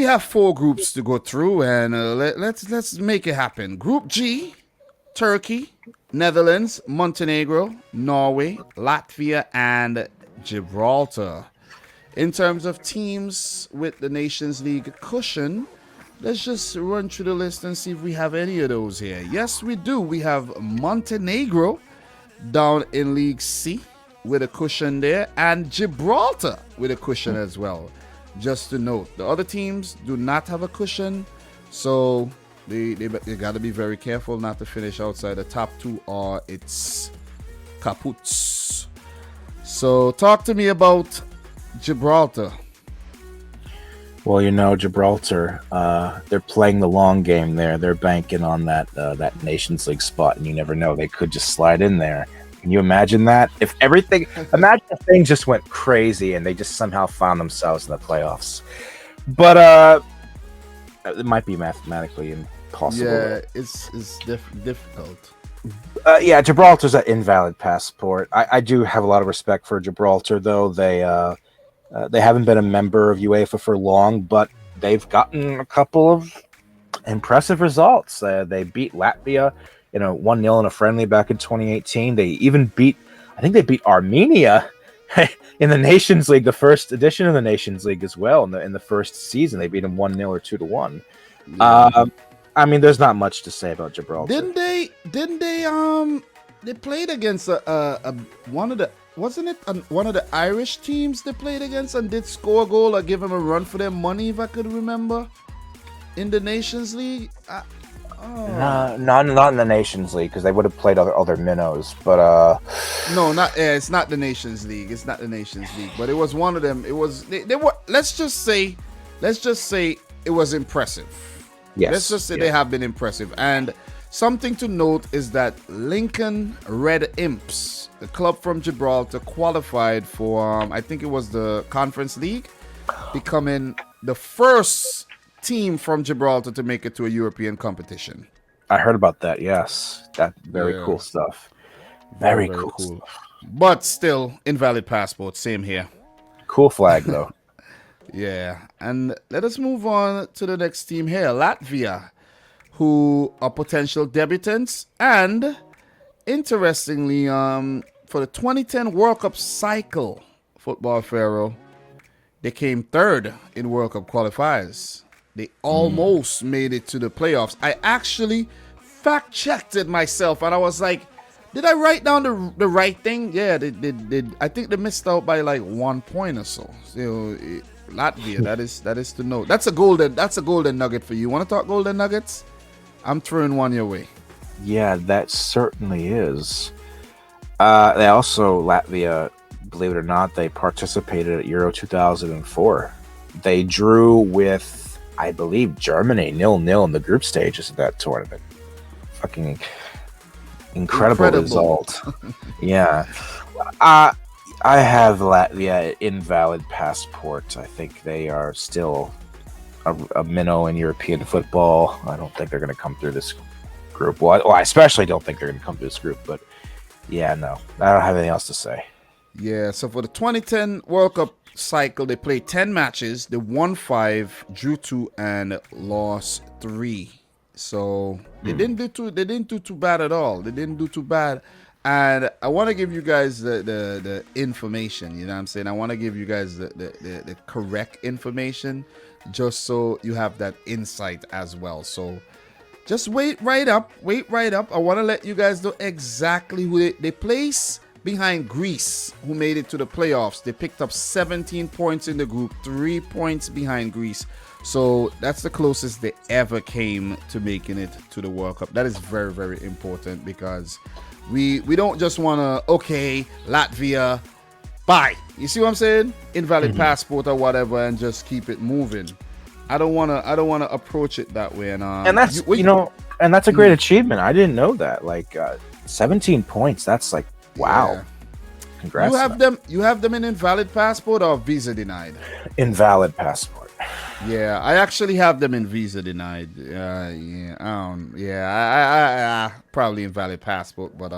we have 4 groups to go through, and let's make it happen. Group G: Turkey, Netherlands, Montenegro, Norway, Latvia, and Gibraltar. In terms of teams with the Nations League cushion, let's just run through the list and see if we have any of those here. Yes, we do. We have Montenegro down in League C with a cushion there, and Gibraltar with a cushion as well. Just to note, the other teams do not have a cushion, so they got to be very careful not to finish outside the top 2 or it's kaputs. So talk to me about Gibraltar. Well, Gibraltar, they're playing the long game there. They're banking on that Nations League spot, and you never know. They could just slide in there. Can you imagine that? Imagine if things just went crazy and they just somehow found themselves in the playoffs. But it might be mathematically impossible. Yeah, it's difficult. Gibraltar's an invalid passport. I do have a lot of respect for Gibraltar, though. They haven't been a member of UEFA for long, but they've gotten a couple of impressive results. They beat Latvia 1-0 in a friendly back in 2018. They even beat Armenia in the Nations League, the first edition of the Nations League as well. In the first season, they beat them 1-0 or 2-1. Yeah. There's not much to say about Gibraltar. Didn't they? They played against one of the Irish teams they played against and did score a goal or give them a run for their money, if I could remember, in the Nations League. Not in the Nations League, because they would have played other minnows. But no, it's not the Nations League. It's not the Nations League. But it was one of them. It was they were. Let's just say it was impressive. Yes. Let's just say they have been impressive. And something to note is that Lincoln Red Imps, the club from Gibraltar, qualified for I think it was the Conference League, becoming the first team from Gibraltar to make it to a European competition. I heard about that. Yes, that very cool stuff. Very cool stuff. But still, invalid passport. Same here. Cool flag though. Yeah, and let us move on to the next team here, Latvia, who are potential debutants, and interestingly, for the 2010 World Cup cycle, football Pharoah, they came 3rd in World Cup qualifiers. They almost made it to the playoffs. I actually fact-checked it myself, and I was like, did I write down the right thing? Yeah, they did. I think they missed out by like 1 point or so. So Latvia, that is to know. That's a golden nugget for you. Want to talk golden nuggets? I'm throwing one your way. Yeah, that certainly is. They also, Latvia, believe it or not, they participated at Euro 2004. They drew with, I believe, Germany 0-0 in the group stages of that tournament. Fucking incredible result. Yeah. I have Latvia invalid passport. I think they are still a minnow in European football. I don't think they're going to come through this group. Well, I especially don't think they're going to come through this group. But yeah, no, I don't have anything else to say. Yeah, so for the 2010 World Cup cycle, they played 10 matches. They won 5, drew 2, and lost 3. So they didn't do too bad at all. They didn't do too bad. And I want to give you guys the information, you know what I'm saying? I want to give you guys the correct information just so you have that insight as well. So just wait right up. I want to let you guys know exactly who they place behind Greece, who made it to the playoffs. They picked up 17 points in the group, 3 points behind Greece. So that's the closest they ever came to making it to the World Cup. That is very, very important because we don't just want to, okay, Latvia, bye. You see what I'm saying? Invalid passport or whatever, and just keep it moving. I don't want to approach it that way. And that's and that's a great achievement. I didn't know that. Like 17 points. That's like wow. Yeah. Congrats. You have them in invalid passport or visa denied? Invalid passport. Yeah, I actually have them in visa denied. I probably invalid passport, but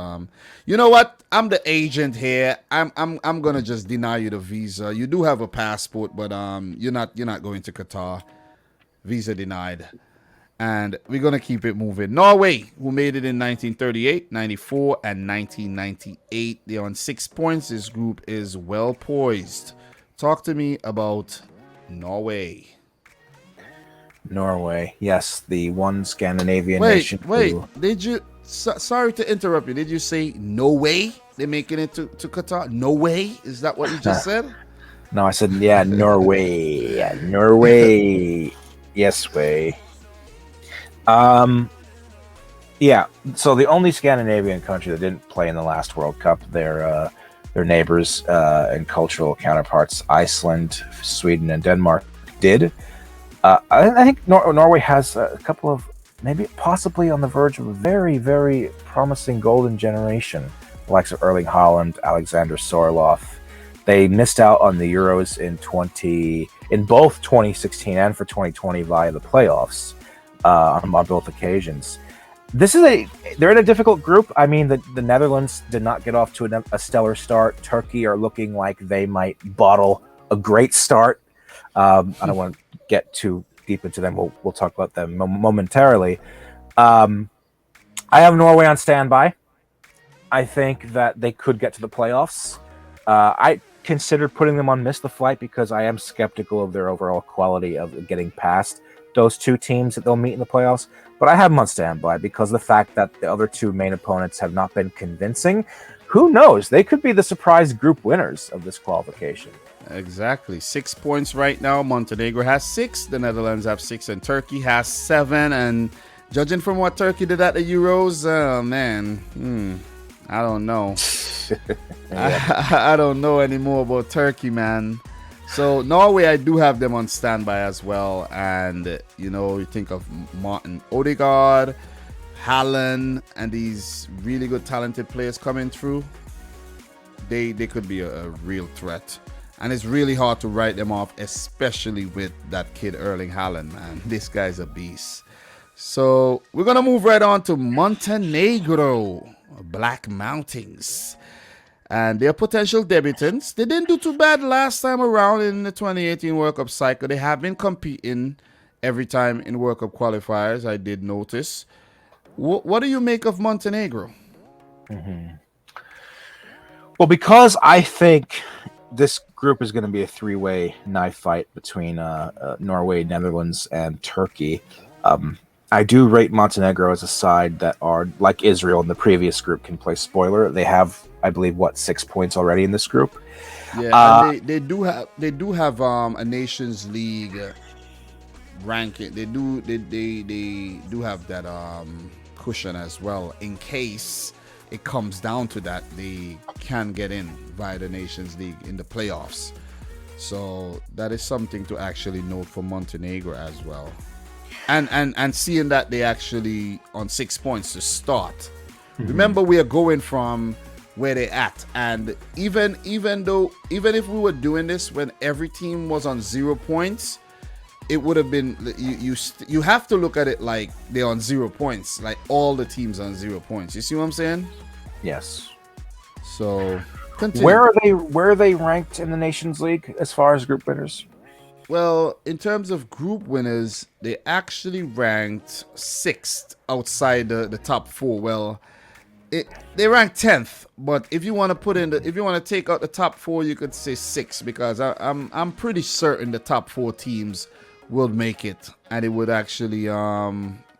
you know what? I'm the agent here. I'm gonna just deny you the visa. You do have a passport, but you're not going to Qatar. visa denied. And we're going to keep it moving. Norway, who made it in 1938, 94, and 1998. They're on 6 points. This group is well poised. Talk to me about Norway. Norway, yes, the one Scandinavian Wait, nation. wait. Did you? Sorry to interrupt you. Did you say no way they're making it to Qatar? No way? Is that what you just said? No, I said Norway. Yeah, Norway. Yes, way. Yeah. So the only Scandinavian country that didn't play in the last World Cup, their neighbors and cultural counterparts, Iceland, Sweden, and Denmark, did. I think Norway has a couple of maybe possibly on the verge of a very, very promising golden generation, the likes of Erling Haaland, Alexander Sorloth. They missed out on the Euros in both 2016 and for 2020 via the playoffs on both occasions. They're in a difficult group. I mean, the Netherlands did not get off to a stellar start. Turkey are looking like they might bottle a great start. I don't want to get too deep into them. We'll talk about them momentarily. I have Norway on standby. I think that they could get to the playoffs. I considered putting them on miss the flight because I am skeptical of their overall quality of getting past those two teams that they'll meet in the playoffs. But I have them on standby because of the fact that the other two main opponents have not been convincing. Who knows? They could be the surprise group winners of this qualification. Exactly. 6 points right now. Montenegro has 6. The Netherlands have 6. And Turkey has 7. And judging from what Turkey did at the Euros, man, I don't know. I don't know anymore about Turkey, man. So Norway, I do have them on standby as well. And, you think of Martin Odegaard, Haaland, and these really good talented players coming through. They could be a real threat. And it's really hard to write them off, especially with that kid Erling Haaland, man. This guy's a beast. So we're going to move right on to Montenegro, Black Mountains. And their potential debutants. They didn't do too bad last time around in the 2018 World Cup cycle. They have been competing every time in World Cup qualifiers, I did notice. What do you make of Montenegro? Mm-hmm. Well, because I think this group is going to be a three-way knife fight between Norway, Netherlands, and Turkey. I do rate Montenegro as a side that are, like Israel in the previous group, can play spoiler. They have, I believe, 6 points already in this group. Yeah, and they do have a Nations League ranking. They do have that cushion as well in case it comes down to that. They can get in via the Nations League in the playoffs. So that is something to actually note for Montenegro as well. And seeing that they actually on 6 points to start. Mm-hmm. Remember, we are going from where they're at, and even if we were doing this when every team was on 0 points, it would have been you have to look at it like they're on 0 points, like all the teams on 0 points. You see what I'm saying? Yes. So continue. Where are they ranked in the Nations League as far as group winners? Well, in terms of group winners, they actually ranked 6th outside the top 4. Well, they ranked 10th, but if you want to take out the top 4, you could say 6th, because I'm pretty certain the top 4 teams will make it, and it would actually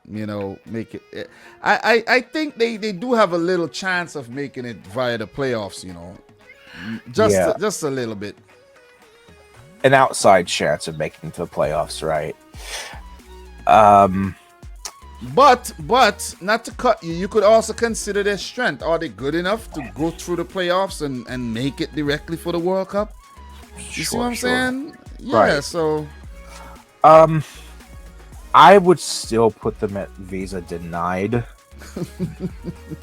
make it. I think they do have a little chance of making it via the playoffs, just a little bit. An outside chance of making it to the playoffs, right? But not to cut you, you could also consider their strength. Are they good enough to go through the playoffs and make it directly for the World Cup? You see what I'm saying? Yeah, right. So I would still put them at visa denied.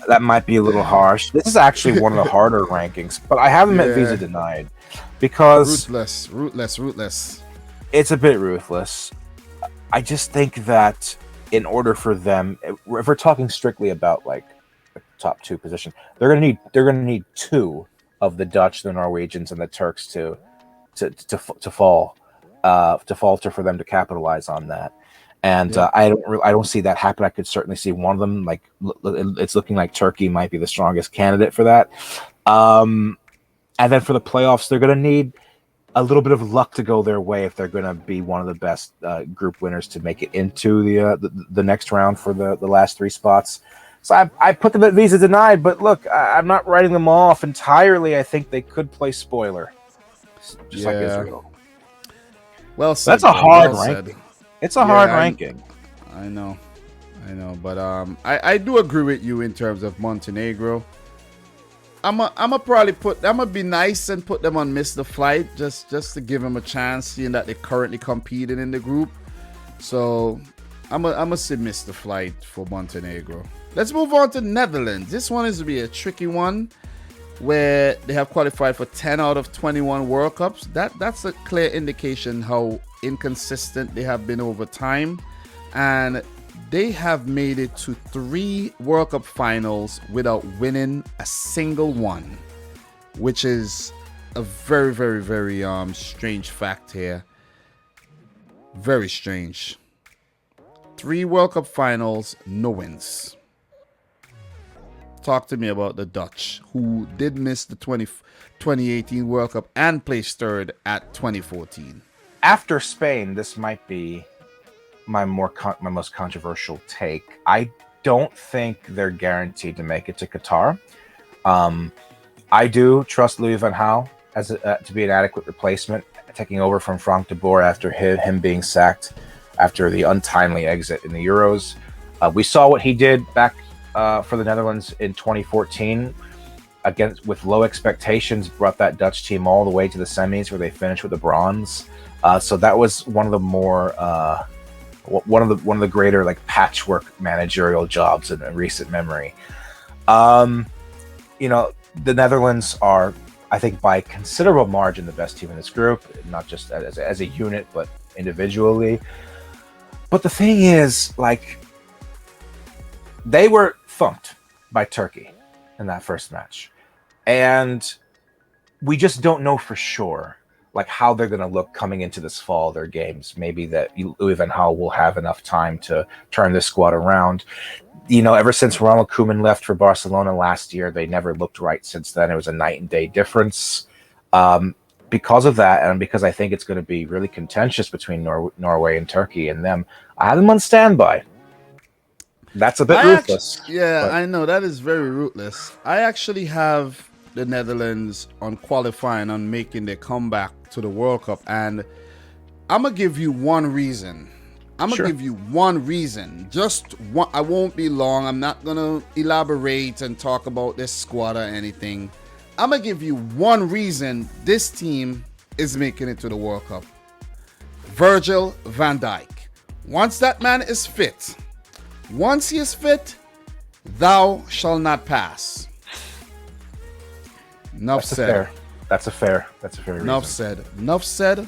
That might be a little harsh. This is actually one of the harder rankings, but I have them at visa denied because ruthless. It's a bit ruthless. I just think that in order for them, if we're talking strictly about like the top 2 position, they're gonna need 2 of the Dutch, the Norwegians, and the Turks to fall. to falter for them to capitalize on that. And I don't see that happen. I could certainly see one of them. Like it's looking like Turkey might be the strongest candidate for that. And then for the playoffs, they're going to need a little bit of luck to go their way if they're going to be one of the best group winners to make it into the next round for the last 3 spots. So I put them at visa denied, but look, I'm not writing them off entirely. I think they could play spoiler, just like Israel. Well said. That's a hard ranking. It's a hard ranking. I know, but I do agree with you in terms of Montenegro. I'm gonna be nice and put them on miss the flight just to give them a chance, seeing that they're currently competing in the group. So I'm gonna say miss the flight for Montenegro. Let's move on to Netherlands. This one is to be a tricky one, where they have qualified for 10 out of 21 World Cups. That's a clear indication how inconsistent they have been over time, and they have made it to 3 World Cup finals without winning a single one, which is a very, very, very strange fact here. Very strange. 3 World Cup finals, no wins. Talk to me about the Dutch, who did miss the 2018 World Cup and placed 3rd at 2014. After Spain, this might be my most controversial take. I don't think they're guaranteed to make it to Qatar. I do trust Louis van Gaal as to be an adequate replacement, taking over from Frank de Boer after him being sacked after the untimely exit in the Euros. We saw what he did back for the Netherlands in 2014 with low expectations, brought that Dutch team all the way to the semis where they finished with a bronze. So that was one of the more one of the greater like patchwork managerial jobs in recent memory. The Netherlands are, I think, by a considerable margin the best team in this group, not just as a unit but individually. But the thing is, like, they were thumped by Turkey in that first match, and we just don't know for sure like how they're going to look coming into this fall, their games. Maybe that Louis van Gaal will have enough time to turn this squad around. Ever since Ronald Koeman left for Barcelona last year, they never looked right since then. It was a night and day difference. Because of that, and because I think it's going to be really contentious between Norway and Turkey and them, I have them on standby. That's a bit ruthless. I know that is very ruthless. I actually have the Netherlands on qualifying, on making their comeback to the World Cup, and I'm gonna give you one reason. Just one. I won't be long. I'm not gonna elaborate and talk about this squad or anything. I'm gonna give you one reason this team is making it to the World Cup. Virgil van Dijk. Once that man is fit, once he is fit, thou shall not pass. Enough said. That's a fair reason. Enough said.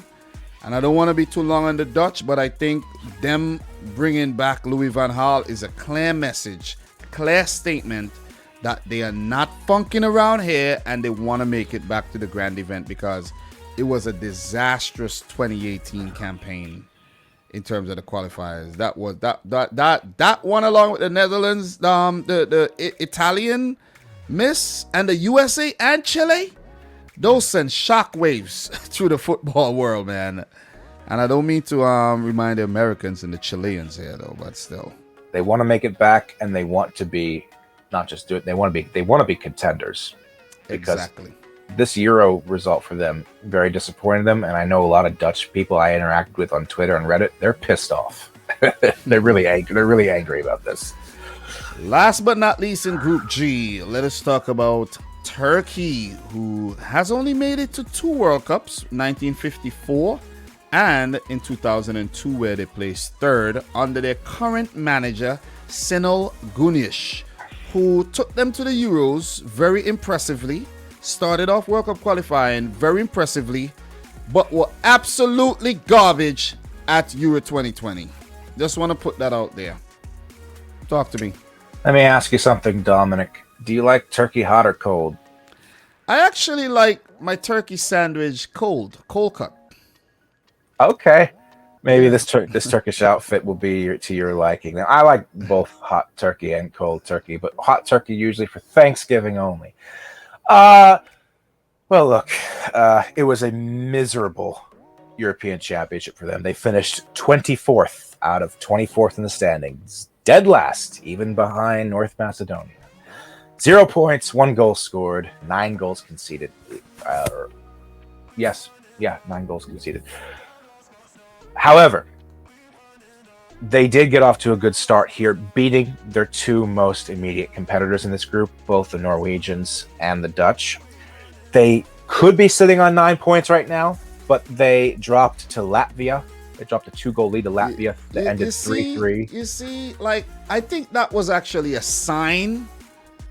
And I don't want to be too long on the Dutch, but I think them bringing back Louis van Gaal is a clear message, clear statement that they are not funking around here and they want to make it back to the grand event, because it was a disastrous 2018 campaign in terms of the qualifiers. That was that one, along with the Netherlands, the Italian miss, and the USA and Chile. Those send shockwaves through the football world, man. And I don't mean to remind the Americans and the Chileans here, though, but still, they want to make it back, and they want to be not just do it. They want to be contenders. Exactly. This Euro result for them very disappointed them, and I know a lot of Dutch people I interacted with on Twitter and Reddit. They're pissed off. They're really angry. They're really angry about this. Last but not least, in Group G, let us talk about Turkey, who has only made it to 2 World Cups, 1954 and in 2002, where they placed 3rd under their current manager, Şenol Güneş, who took them to the Euros very impressively, started off World Cup qualifying very impressively, but were absolutely garbage at Euro 2020. Just want to put that out there. Talk to me. Let me ask you something, Dominic. Do you like turkey hot or cold? I actually like my turkey sandwich cold cut. Okay. Maybe Yeah. this Turkish outfit will be to your liking. Now, I like both hot turkey and cold turkey, but hot turkey usually for Thanksgiving only. Uh, well, look, it was a miserable European Championship for them. They finished 24th out of 24th in the standings, dead last, even behind North Macedonia. 0 points, 1 goal scored, 9 goals conceded. Yes, yeah, 9 goals conceded. However, they did get off to a good start here, beating their two most immediate competitors in this group, both the Norwegians and the Dutch. They could be sitting on 9 points right now, but they dropped to Latvia. They dropped a 2-goal lead to Latvia that ended 3-3. You see, like, I think that was actually a sign.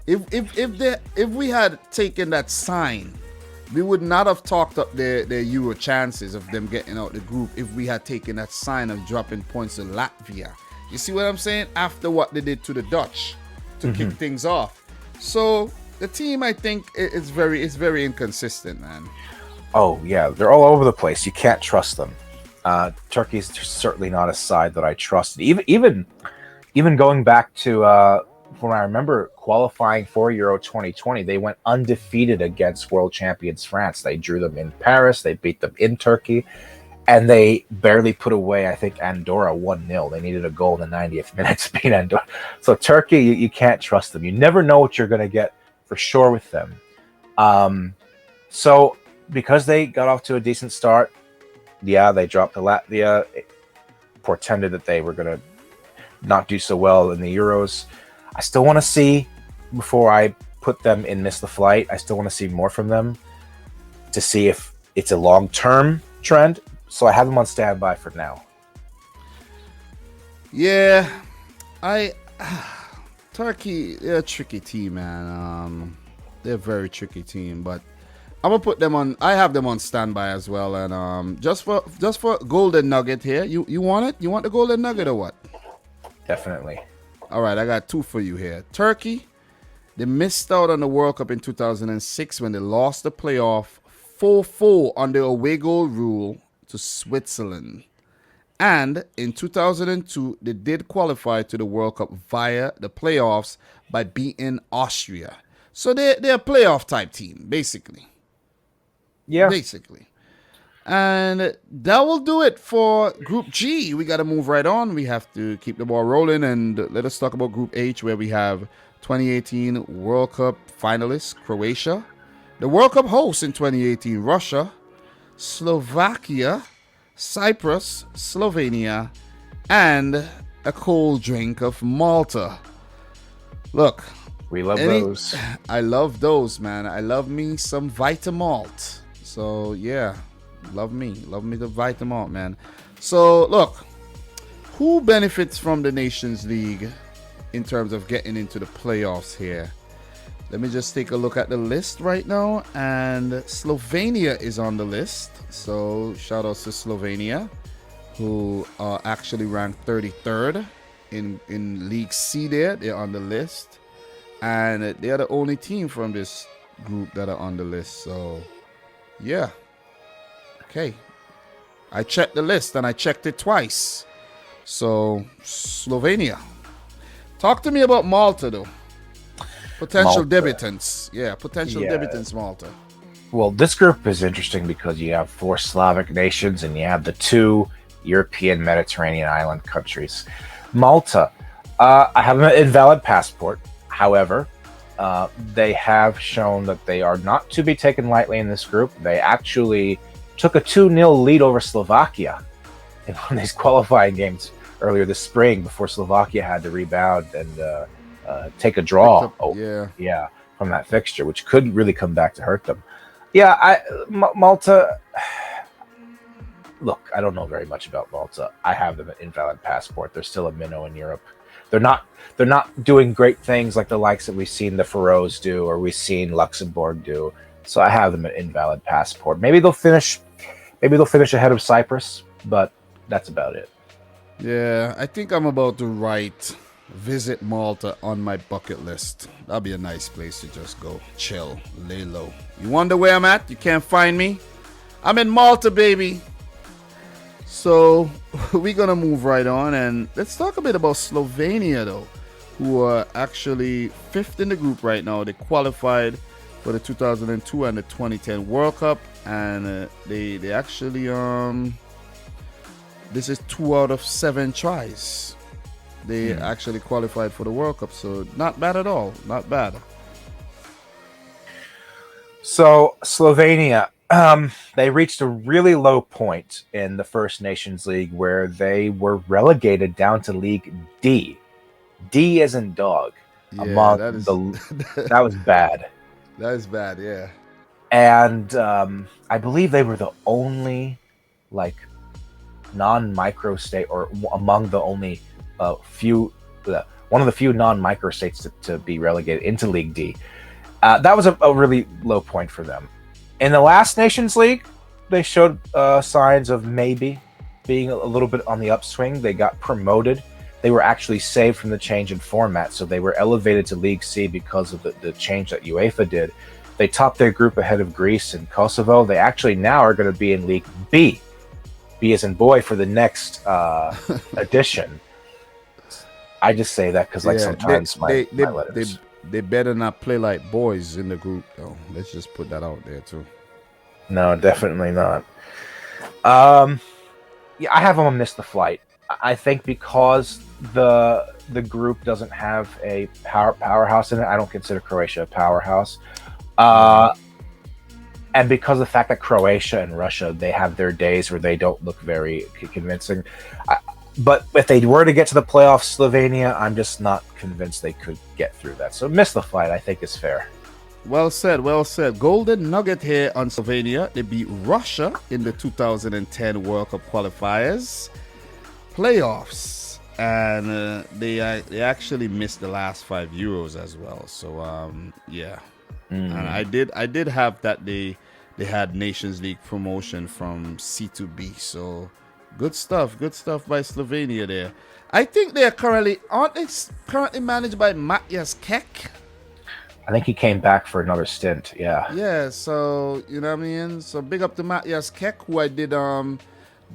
If we had taken that sign, we would not have talked up their Euro chances of them getting out the group if we had taken that sign of dropping points to Latvia. You see what I'm saying? After what they did to the Dutch to kick things off. So the team, I think, is very inconsistent, man. Oh yeah, they're all over the place. You can't trust them. Turkey's certainly not a side that I trusted. Even going back to when I remember qualifying for Euro 2020, they went undefeated against world champions France. They drew them in Paris, they beat them in Turkey, and they barely put away, I think, Andorra 1-0. They needed a goal in the 90th minute to beat Andorra. So Turkey, you can't trust them. You never know what you're going to get for sure with them. So because they got off to a decent start, yeah, they dropped to Latvia. It portended that they were going to not do so well in the Euros. I still want to see, before I put them in miss the flight, I still want to see more from them to see if it's a long-term trend. So I have them on standby for now. Yeah, Turkey, they're a tricky team, man. They're a very tricky team, but I'm gonna put them on. I have them on standby as well, and just for golden nugget here. You want it? You want the golden nugget or what? Definitely. All right, I got two for you here. Turkey, they missed out on the World Cup in 2006 when they lost the playoff 4-4 on the away goal rule to Switzerland. And in 2002, they did qualify to the World Cup via the playoffs by beating Austria. So they're a playoff type team, basically. Yeah. Basically. And that will do it for Group G. We got to move right on. We have to keep the ball rolling. And let us talk about Group H, where we have 2018 World Cup finalists, Croatia. The World Cup hosts in 2018, Russia, Slovakia, Cyprus, Slovenia, and a cold drink of Malta. Look. We love those. I love those, man. I love me some Vitamalt. So, yeah. Love me the Vitamalt, man. So look, who benefits from the Nations League in terms of getting into the playoffs here? Let me just take a look at the list right now, and Slovenia is on the list. So shout outs to Slovenia, who are actually ranked 33rd in League C. They're on the list, and they are the only team from this group that are on the list. So yeah. Okay, I checked the list and I checked it twice. So, Slovenia. Talk to me about Malta, though. Potential debutants. Yeah, potential debutants, Malta. Well, this group is interesting because you have 4 Slavic nations and you have the 2 European Mediterranean island countries. Malta, I have an invalid passport. However, they have shown that they are not to be taken lightly in this group. They actually took a 2-0 lead over Slovakia in one of these qualifying games earlier this spring before Slovakia had to rebound and take a draw from that fixture, which could really come back to hurt them. Malta, look, I don't know very much about Malta. I have them an invalid passport. They're still a minnow in Europe. They're not doing great things like the likes that we've seen the Faroes do or we've seen Luxembourg do. So I have them an invalid passport. Maybe they'll finish ahead of Cyprus, but that's about it. Yeah, I think I'm about to write visit Malta on my bucket list. That'll be a nice place to just go chill, lay low. You wonder where I'm at? You can't find me? I'm in Malta, baby. So we're gonna move right on and let's talk a bit about Slovenia though, who are actually fifth in the group right now. They qualified for the 2002 and the 2010 World Cup, and they actually this is 2 out of 7 tries. They actually qualified for the World Cup, so not bad at all. Not bad. So Slovenia, they reached a really low point in the First Nations League where they were relegated down to League D. D as in dog. Yeah, That was bad. that is bad. Yeah. And I believe they were the only like non-micro state, or among the only one of the few non-micro states to be relegated into League D. That was a really low point for them. In the last Nations League, they showed signs of maybe being a little bit on the upswing. They got promoted. They were actually saved from the change in format, so they were elevated to League C because of the change that UEFA did. They topped their group ahead of Greece and Kosovo. They actually now are going to be in League B. B as in boy for the next edition. I just say that because sometimes my letters. They better not play like boys in the group though. Let's just put that out there too. No, definitely not. Yeah, I have them miss the flight. I think because the group doesn't have a powerhouse in it. I don't consider Croatia a powerhouse. And because of the fact that Croatia and Russia, they have their days where they don't look very convincing. But if they were to get to the playoffs, Slovenia, I'm just not convinced they could get through that. So miss the flight, I think, is fair. Well said, well said. Golden nugget here on Slovenia. They beat Russia in the 2010 World Cup qualifiers playoffs, and they actually missed the last 5 Euros as well. So yeah, and I did have that they had Nations League promotion from C to B. So good stuff by Slovenia there. I think they are currently managed by Matthias Kek. I think he came back for another stint. Yeah. Yeah, so you know what I mean. So big up to Matthias Kek, who I did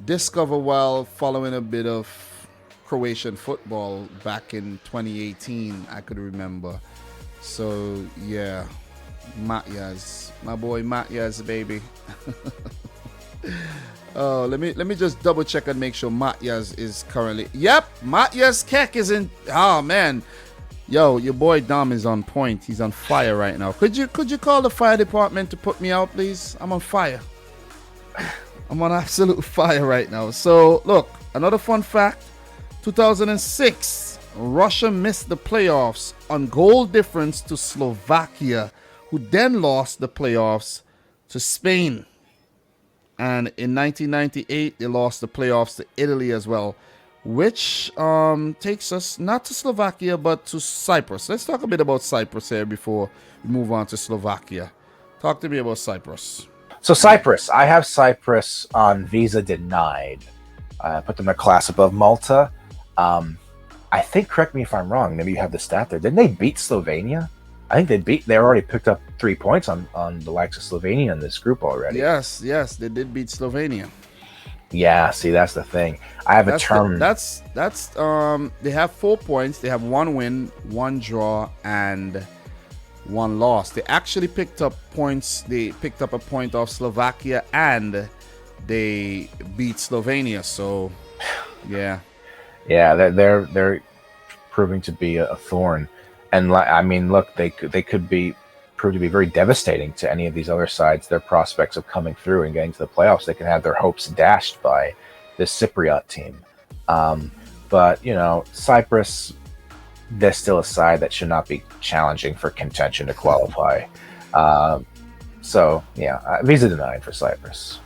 discover while following a bit of Croatian football back in 2018. I could remember. So yeah, Matthias, my boy Matthias, baby. Oh, let me just double check and make sure Matthias is currently. Yep, Matthias Kek is in. Oh man. Yo, your boy Dom is on point. He's on fire right now. Could you call the fire department to put me out, please? I'm on fire. I'm on absolute fire right now. So, look, another fun fact. 2006, Russia missed the playoffs on goal difference to Slovakia, who then lost the playoffs to Spain. And in 1998, they lost the playoffs to Italy as well, which takes us not to Slovakia but to Cyprus. Let's talk a bit about Cyprus here before we move on to Slovakia. Talk to me about Cyprus. So Cyprus, I have Cyprus on visa denied. I put them in a class above Malta. I think, correct me if I'm wrong, maybe you have the stat there. Didn't they beat Slovenia? I think they already picked up 3 points on the likes of Slovenia in this group already. Yes, they did beat Slovenia. Yeah, see, that's the thing. I have a term. They have 4 points. They have 1 win, 1 draw, and 1 loss. They actually picked up points. They picked up a point off Slovakia, and they beat Slovenia. So, yeah, they're proving to be a thorn. And I mean, look, they could prove to be very devastating to any of these other sides. Their prospects of coming through and getting to the playoffs, they can have their hopes dashed by this Cypriot team. But you know, Cyprus, they're still a side that should not be challenging for contention to qualify. So yeah, visa denied for Cyprus.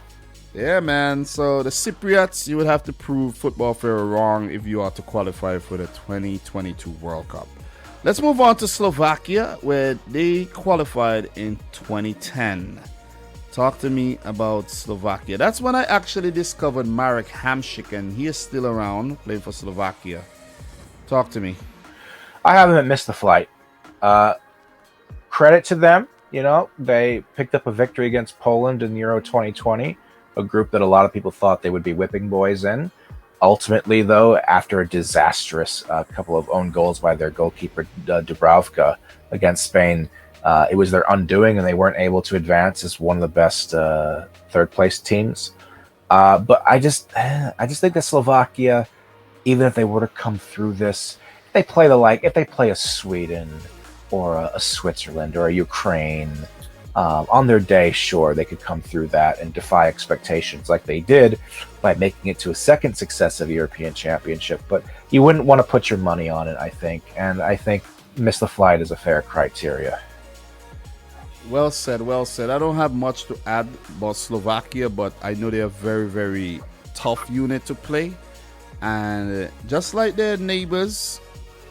Yeah, man. So the Cypriots, you would have to prove football fair wrong if you are to qualify for the 2022 World Cup. Let's move on to Slovakia, where they qualified in 2010. Talk to me about Slovakia. That's when I actually discovered Marek Hamšík, and he is still around playing for Slovakia. Talk to me. I haven't missed the flight. Credit to them. You know, they picked up a victory against Poland in Euro 2020. a group that a lot of people thought they would be whipping boys in. Ultimately, though, after a disastrous couple of own goals by their goalkeeper, Dubravka, against Spain, it was their undoing, and they weren't able to advance as one of the best third-place teams. But I just think that Slovakia, even if they were to come through this, if they play a Sweden or a Switzerland or a Ukraine, on their day, sure, they could come through that and defy expectations like they did by making it to a second successive European Championship. But you wouldn't want to put your money on it, I think. And I think miss the flight is a fair criteria. Well said, well said. I don't have much to add about Slovakia, but I know they're a very, very tough unit to play. And just like their neighbors,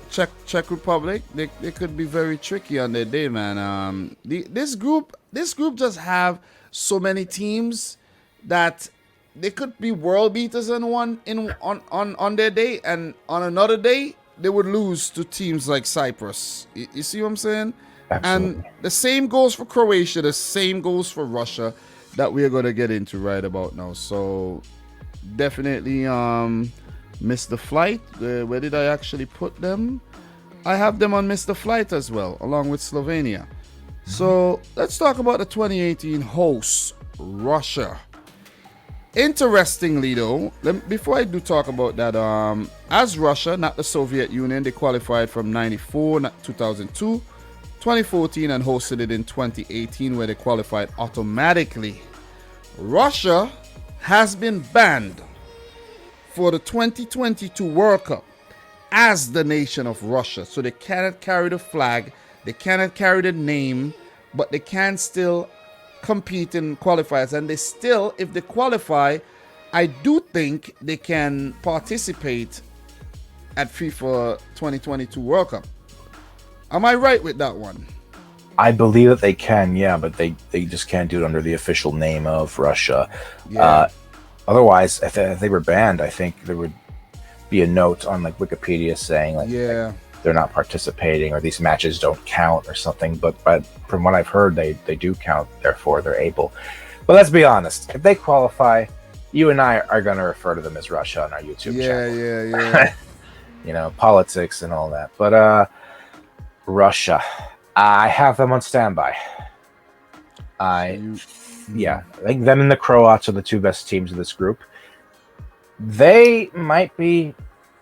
Czech Republic, they could be very tricky on their day, man. This group just have so many teams that they could be world beaters on their day, and on another day they would lose to teams like Cyprus. You see what I'm saying? Absolutely. And the same goes for Croatia. The same goes for Russia that we're gonna get into right about now. So definitely missed the flight. Where did I actually put them? I have them on missed the flight as well, along with Slovenia. So let's talk about the 2018 hosts, Russia. Interestingly, though, before I do talk about that, as Russia, not the Soviet Union, they qualified from 94, 2002, 2014, and hosted it in 2018, where they qualified automatically. Russia has been banned for the 2022 World Cup as the nation of Russia. So they cannot carry the flag, they cannot carry the name, but they can still compete in qualifiers. And they still, if they qualify, I do think they can participate at FIFA 2022 World Cup. Am I right with that one? I believe that they can, yeah, but they just can't do it under the official name of Russia. Yeah. Otherwise, if they were banned, I think there would be a note on like Wikipedia saying like they're not participating or these matches don't count or something. But from what I've heard, they do count. Therefore, they're able. But let's be honest. If they qualify, you and I are going to refer to them as Russia on our YouTube channel. Yeah. You know, politics and all that. But Russia, I have them on standby. I think them and the Croats are the two best teams in this group. They might be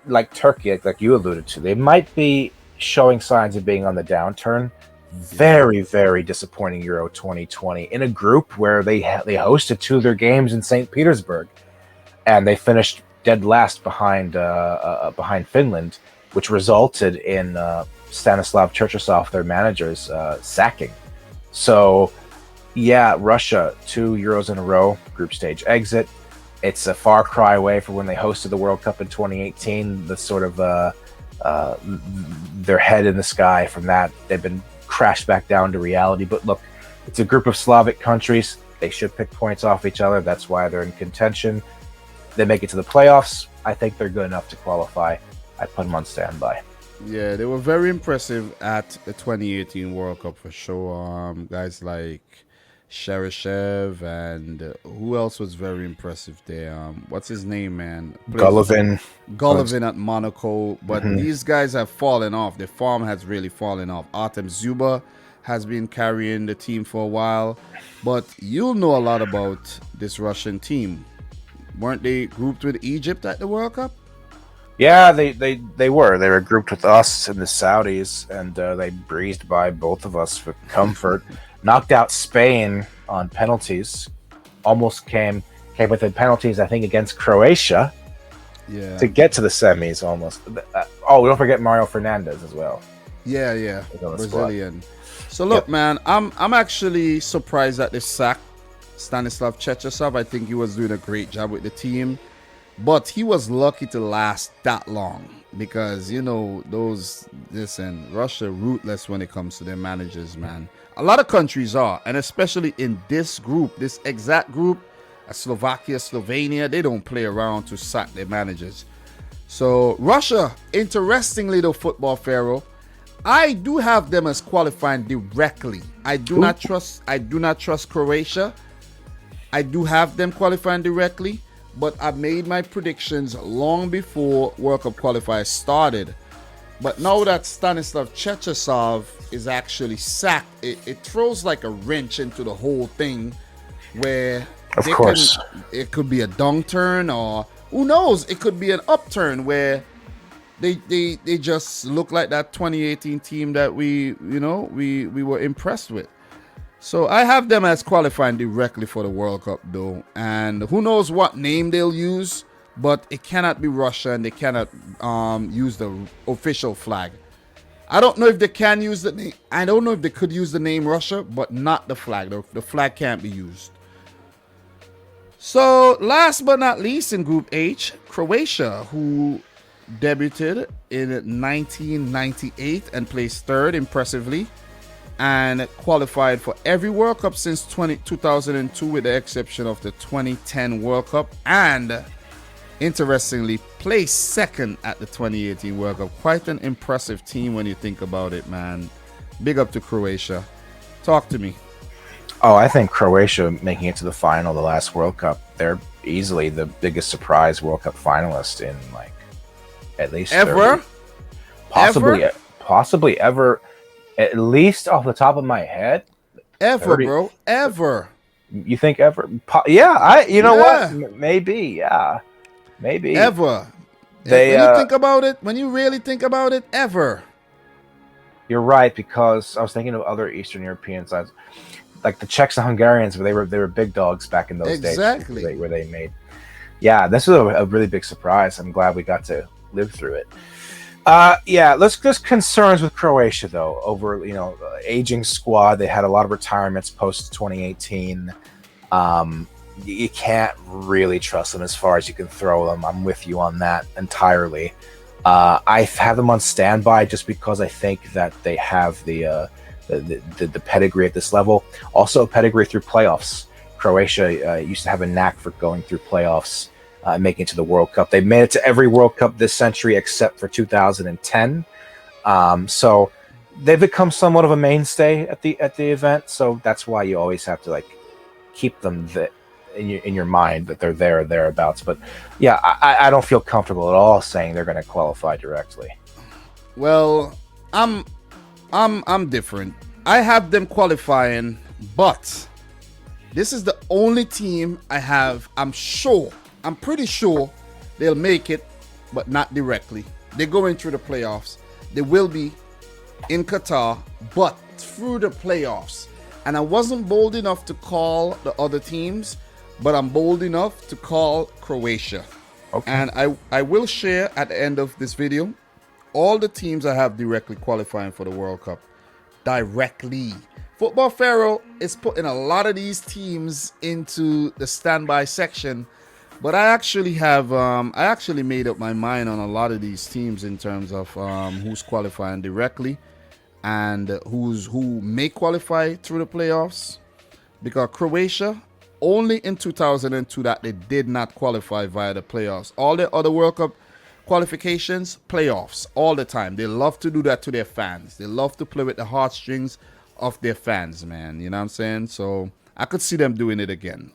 like Turkey, like you alluded to. They might be showing signs of being on the downturn. Very, very disappointing Euro 2020 in a group where they hosted two of their games in St. Petersburg, and they finished dead last behind Finland, which resulted in Stanislav Cherchesov, their manager's sacking. So, yeah, Russia, 2 Euros in a row, group stage exit. It's a far cry away from when they hosted the World Cup in 2018. The sort of their head in the sky from that. They've been crashed back down to reality. But look, it's a group of Slavic countries. They should pick points off each other. That's why they're in contention. They make it to the playoffs. I think they're good enough to qualify. I put them on standby. Yeah, they were very impressive at the 2018 World Cup for sure. Guys like Cheryshev and who else was very impressive there? What's his name, man? Golovin at Monaco. But these guys have fallen off. Their form has really fallen off. Artem Zuba has been carrying the team for a while. But you'll know a lot about this Russian team. Weren't they grouped with Egypt at the World Cup? Yeah, they were. They were grouped with us and the Saudis, and they breezed by both of us for comfort. Knocked out Spain on penalties. Almost came within penalties, I think, against Croatia. Yeah. To get to the semis, almost. Don't forget Mario Fernandez as well. Yeah. Brazilian. So look, man, I'm actually surprised at this sack. Stanislav Cherchesov, I think he was doing a great job with the team. But he was lucky to last that long because, Russia ruthless when it comes to their managers, man. A lot of countries are, and especially in this group, this exact group, Slovakia, Slovenia, they don't play around to sack their managers. So Russia, interestingly though, football Pharoah, I do have them as qualifying directly. I do not trust Croatia. I do have them qualifying directly, but I made my predictions long before World Cup qualifiers started. But now that Stanislav Cherchesov is actually sacked, it throws like a wrench into the whole thing, where Of course. it could be a downturn, or who knows, it could be an upturn where they just look like that 2018 team that we were impressed with. So I have them as qualifying directly for the World Cup, though, and who knows what name they'll use, but it cannot be Russia, and they cannot use the official flag. I don't know if they can use the name. I don't know if they could use the name Russia, but not the flag. The flag can't be used. So last but not least, in Group H, Croatia, who debuted in 1998 and placed third impressively, and qualified for every World Cup since 2002 with the exception of the 2010 World Cup, and interestingly placed second at the 2018 World Cup. Quite an impressive team when you think about it, man. Big up to Croatia. Talk to me. Oh, I think Croatia making it to the final the last World Cup, they're easily the biggest surprise World Cup finalist in like at least Ever? 30, possibly ever, at least off the top of my head. Ever, 30. bro. Ever. You think ever? Yeah, you know what? Maybe, yeah. Maybe. Ever. They, when you think about it, when you really think about it, ever. You're right, because I was thinking of other Eastern European sides, like the Czechs and Hungarians, where they were big dogs back in those days. Exactly. Where they made. Yeah, this was a really big surprise. I'm glad we got to live through it. Yeah, there's concerns with Croatia though over aging squad. They had a lot of retirements post 2018. You can't really trust them as far as you can throw them. I'm with you on that entirely. I have them on standby just because I think that they have the pedigree at this level. Also, pedigree through playoffs. Croatia used to have a knack for going through playoffs. Making it to the World Cup. They've made it to every World Cup this century except for 2010. So they've become somewhat of a mainstay at the event. So that's why you always have to keep them in your mind that they're there or thereabouts. But yeah, I don't feel comfortable at all saying they're going to qualify directly. Well, I'm different. I have them qualifying, but this is the only team I have. I'm pretty sure they'll make it, but not directly. They're going through the playoffs. They will be in Qatar, but through the playoffs. And I wasn't bold enough to call the other teams, but I'm bold enough to call Croatia. Okay. And I will share at the end of this video all the teams I have directly qualifying for the World Cup. Directly. Football Pharoah is putting a lot of these teams into the standby section. But I actually have I actually made up my mind on a lot of these teams in terms of who's qualifying directly and who may qualify through the playoffs. Because Croatia, only in 2002 that they did not qualify via the playoffs. All the other World Cup qualifications, playoffs, all the time. They love to do that to their fans. They love to play with the heartstrings of their fans, man. You know what I'm saying? So I could see them doing it again.